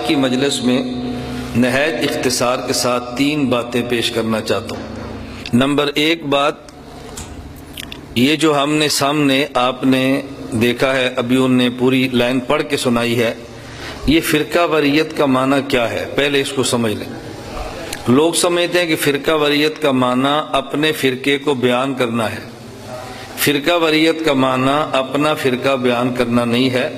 کی مجلس میں نہایت اختصار کے ساتھ 3 باتیں پیش کرنا چاہتا ہوں۔ نمبر 1 بات، یہ جو ہم نے سامنے آپ نے دیکھا ہے، ابھی انہوں نے پوری لائن پڑھ کے سنائی ہے، یہ فرقہ واریت کا معنی کیا ہے؟ پہلے اس کو سمجھ لیں۔ لوگ سمجھتے ہیں کہ فرقہ واریت کا معنی اپنے فرقے کو بیان کرنا ہے۔ فرقہ واریت کا معنی اپنا فرقہ بیان کرنا نہیں ہے۔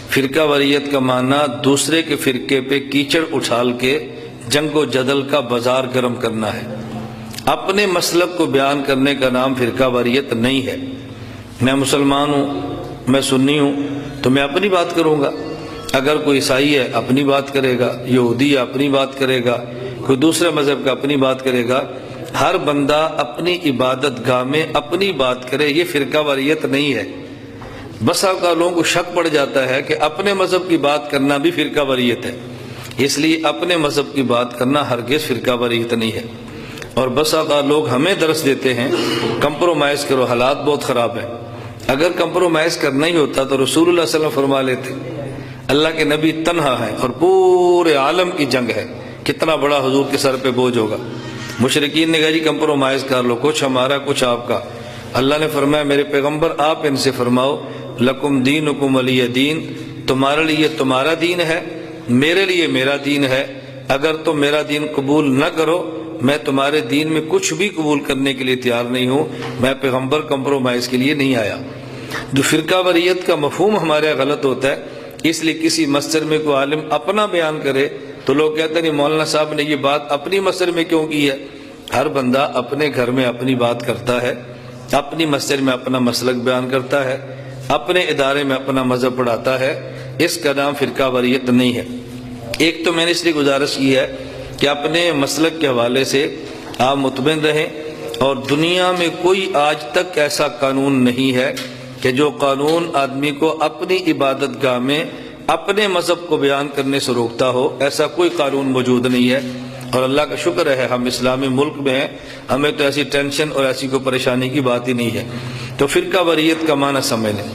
فرقہ واریت کا معنی دوسرے کے فرقے پہ کیچڑ اچھال کے جنگ و جدل کا بازار گرم کرنا ہے۔ اپنے مسلک کو بیان کرنے کا نام فرقہ واریت نہیں ہے۔ میں مسلمان ہوں، میں سنی ہوں، تو میں اپنی بات کروں گا۔ اگر کوئی عیسائی ہے اپنی بات کرے گا، یہودی ہے اپنی بات کرے گا، کوئی دوسرے مذہب کا اپنی بات کرے گا۔ ہر بندہ اپنی عبادت گاہ میں اپنی بات کرے، یہ فرقہ واریت نہیں ہے۔ بسا اوقات لوگوں کو شک پڑ جاتا ہے کہ اپنے مذہب کی بات کرنا بھی فرقہ واریت ہے، اس لیے اپنے مذہب کی بات کرنا ہرگز فرقہ واریت نہیں ہے۔ اور بسا اوقات لوگ ہمیں درس دیتے ہیں کمپرومائز کرو، حالات بہت خراب ہیں۔ اگر کمپرومائز کرنا ہی ہوتا تو رسول اللہ صلی اللہ علیہ وسلم فرما لیتے۔ اللہ کے نبی تنہا ہیں اور پورے عالم کی جنگ ہے، کتنا بڑا حضور کے سر پہ بوجھ ہوگا۔ مشرکین نے کہا جی کمپرومائز کر لو، کچھ ہمارا کچھ آپ کا۔ اللہ نے فرمایا میرے پیغمبر آپ ان سے فرماؤ لکم دینکم ولی دین، تمہارے لیے تمہارا دین ہے، میرے لیے میرا دین ہے۔ اگر تم میرا دین قبول نہ کرو، میں تمہارے دین میں کچھ بھی قبول کرنے کے لیے تیار نہیں ہوں۔ میں پیغمبر کمپرومائز کے لیے نہیں آیا۔ جو فرقہ واریت کا مفہوم ہمارے غلط ہوتا ہے، اس لیے کسی مسجد میں کوئی عالم اپنا بیان کرے تو لوگ کہتے ہیں نہیں مولانا صاحب نے یہ بات اپنی مسجد میں کیوں کی ہے؟ ہر بندہ اپنے گھر میں اپنی بات کرتا ہے، اپنی مسجد میں اپنا مسلک بیان کرتا ہے، اپنے ادارے میں اپنا مذہب پڑھاتا ہے۔ اس کا نام فرقہ واریت نہیں ہے۔ ایک تو میں نے اس لیے گزارش کی ہے کہ اپنے مسلک کے حوالے سے آپ مطمئن رہیں، اور دنیا میں کوئی آج تک ایسا قانون نہیں ہے کہ جو قانون آدمی کو اپنی عبادت گاہ میں اپنے مذہب کو بیان کرنے سے روکتا ہو، ایسا کوئی قانون موجود نہیں ہے۔ اور اللہ کا شکر ہے ہم اسلامی ملک میں ہیں، ہمیں تو ایسی ٹینشن اور ایسی کوئی پریشانی کی بات ہی نہیں ہے۔ تو فرقہ واریت کا معنی سمجھ لیں۔